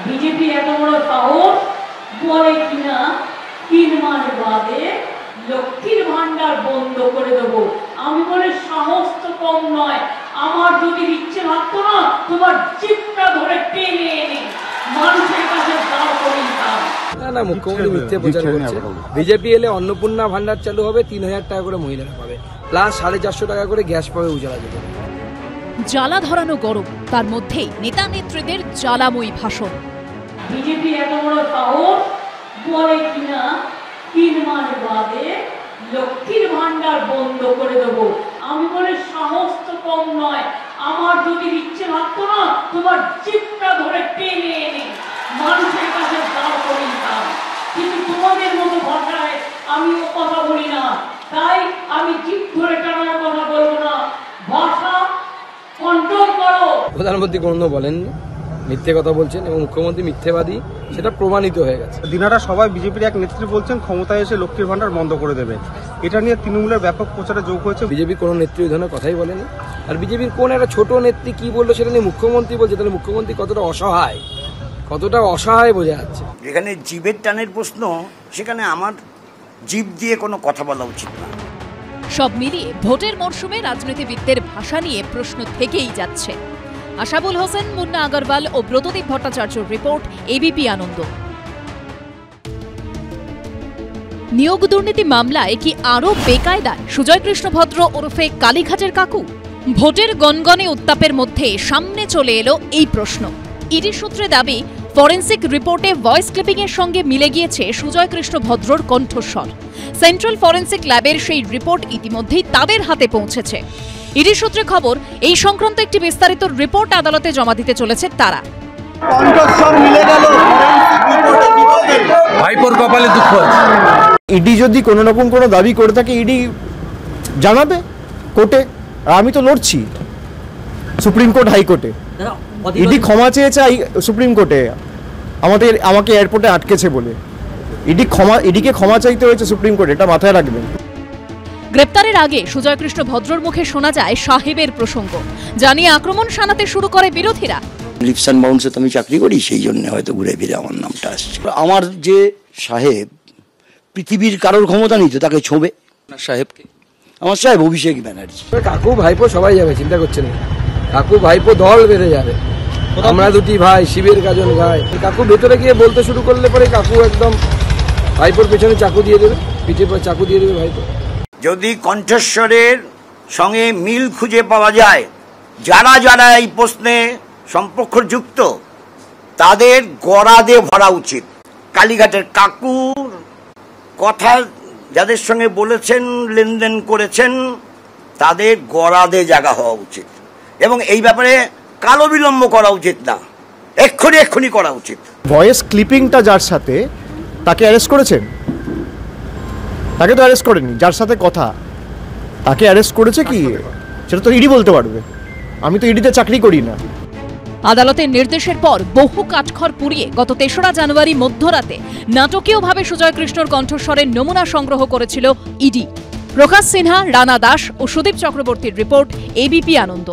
BJP এত বড় সাহস বলে কিনা 3 মাস বাদে লক্ষ্মীর ভান্ডার বন্ধ করে দেব। আমি বলে সাহস তো কম নয়, আমার যদি ইচ্ছে থাকতো না তোমার জিপটা ধরে টেনে এনে মানুষের কাছে দাঁড় করিয়ে দিতাম। না, মুখ্যমন্ত্রী মিথ্যে প্রচার করছে। বিজেপি এলে অন্নপূর্ণা ভান্ডার চালু হবে, 3000 টাকা করে মহিলারা পাবে, প্লাস 450 টাকা করে গ্যাস পাবে উজালা যোজনা। জ্বালা ধরানো গরম, তার মধ্যেই নেতা নেত্রীদের জ্বালাময়ী ভাষণ। বিজেপি এত বড় সাহস বলে কিনা 3 মাস বাদে লক্ষ্মীর ভান্ডার বন্ধ করে দেব। আমি বলে সাহস তো কম নয়, আমার যদি ইচ্ছে থাকতো না তোমার জিপটা ধরে টেনে এনে মানুষের কাছে দাঁড় করিয়ে দিতাম। কিন্তু তোমাদের মতো ভাষায় আমিও কথা বলি না, তাই আমি জিপ ধরে টানার কথা বলবো না। ভাষা কন্ট্রোল করো। প্রধানমন্ত্রী কোনো বলেন মিথ্যে কথা বলছেন এবং মুখ্যমন্ত্রী মিথ্যেবাদী, সেটা প্রমাণিত হয়ে গেছে। দিনারা সবাই বিজেপির এক নেত্রী বলছেন ক্ষমতায় এসে লক্ষ্মীর ভান্ডার বন্ধ করে দেবে। এটা নিয়ে তৃণমূলের ব্যাপক প্রচারে যোগ হয়েছে। বিজেপি কোনো নেত্রী ওই ধরনের কথাই বলেনি। আর বিজেপির কোন একটা ছোট নেত্রী কি বললো সেটা নিয়ে মুখ্যমন্ত্রী বলছে, তাহলে মুখ্যমন্ত্রী কতটা অসহায় বোঝা যাচ্ছে। যেখানে জীবের টানের প্রশ্ন, সেখানে আমার জীব দিয়ে কোনো কথা বলা উচিত না। সব মিলিয়ে ভোটের মরশুমে রাজনীতিবিদদের ভাষা নিয়ে প্রশ্ন থেকেই যাচ্ছে। আশাবুল হোসেন, মুন্না আগরওয়াল ও ব্রতদীপ ভট্টাচার্যর রিপোর্ট, এবিপি আনন্দ। নিয়োগ দুর্নীতি মামলায় কি আরও বেকায়দায় সুজয় কৃষ্ণ ভদ্র ওরফে কালীঘাটের কাকু? ভোটের গনগনে উত্তাপের মধ্যে সামনে চলে এলো এই প্রশ্ন। ইডি সূত্রে দাবি, ফরেন্সিক রিপোর্টে ভয়েস ক্লিপিংয়ের সঙ্গে মিলে গিয়েছে সুজয় কৃষ্ণ ভদ্রর কণ্ঠস্বর। সেন্ট্রাল ফরেন্সিক ল্যাবের সেই রিপোর্ট ইতিমধ্যেই তাদের হাতে পৌঁছেছে। ইডি সূত্রে খবর, এই সংক্রান্ত একটি বিস্তারিত রিপোর্ট আদালতে জমা দিতে চলেছে তারা। ভাইপোর কপালে দুঃখ। ইডি যদি কোনো রকম কোনো দাবি করে থাকে ইডি জানাবে কোর্টে। আর আমি তো লড়ছি সুপ্রিম কোর্ট, হাইকোর্টে। ইডি ক্ষমা চেয়েছে সুপ্রিম কোর্টে আমাকে এয়ারপোর্টে আটকেছে বলে। ইডিকে ক্ষমা চাইতে হয়েছে সুপ্রিম কোর্টে, এটা মাথায় রাখবেন। গ্রেপ্তারের আগে সুজয় কৃষ্ণ ভদ্রর মুখে শোনা যায় সাহেবের প্রসঙ্গ, জানিয়ে আক্রমণ শানাতে শুরু করে বিরোধীরা। লিপস অ্যান্ড বাউন্সে তো আমি চাকরি করি, সেই জন্য হয়তো ঘুরে ফিরে আমার নামটা আসছে। আমার যে সাহেব, পৃথিবীর কারোর ক্ষমতা নিতে তাকে ছোঁবে। সাহেবকে আমার সাহেব অভিষেক ব্যানার্জি। কাকু ভাইপো সবাই যাবে, চিন্তা করছেন না। কাকু ভাইপো দল বেঁধে যাবে। আমরা দুটি ভাই, শিবের গাজন গায়। কাকু ভেতরে গিয়ে বলতে শুরু করলে পরে কাকু একদম ভাইপোর পেছনে চাকু দিয়ে দেবে, পিঠে পরে চাকু দিয়ে দেবে ভাইপো। যদি কণ্ঠস্বরের সঙ্গে মিল খুঁজে পাওয়া যায়, যারা যারা এই প্রশ্নে সম্পর্কযুক্ত, তাদের গড়াদে ভরা উচিত। কালীঘাটের কাকুর কথা যাদের সঙ্গে বলেছেন, লেনদেন করেছেন, তাদের গড়াদে জায়গা হওয়া উচিত এবং এই ব্যাপারে কালো বিলম্ব করা উচিত না, এক্ষুনি করা উচিত। ভয়েস ক্লিপিংটা যার সাথে, তাকে অ্যারেস্ট করেছেন? তাকে তো অ্যারেস্ট করেনি। যার সাথে কথা, তাকে অ্যারেস্ট করেছে কি সেটা তো ইডি বলতে পারবে। আমি তো ইডিতে চাকরি করি না। আদালতের নির্দেশের পর বহু কাঠখড় পুড়িয়ে গত 3রা জানুয়ারি মধ্যরাতে নাটকীয়ভাবে সুজয় কৃষ্ণর কণ্ঠস্বরের নমুনা সংগ্রহ করেছিল ইডি। প্রকাশ সিনহা, রানা দাস ও সুদীপ চক্রবর্তীর রিপোর্ট, এবিপি আনন্দ।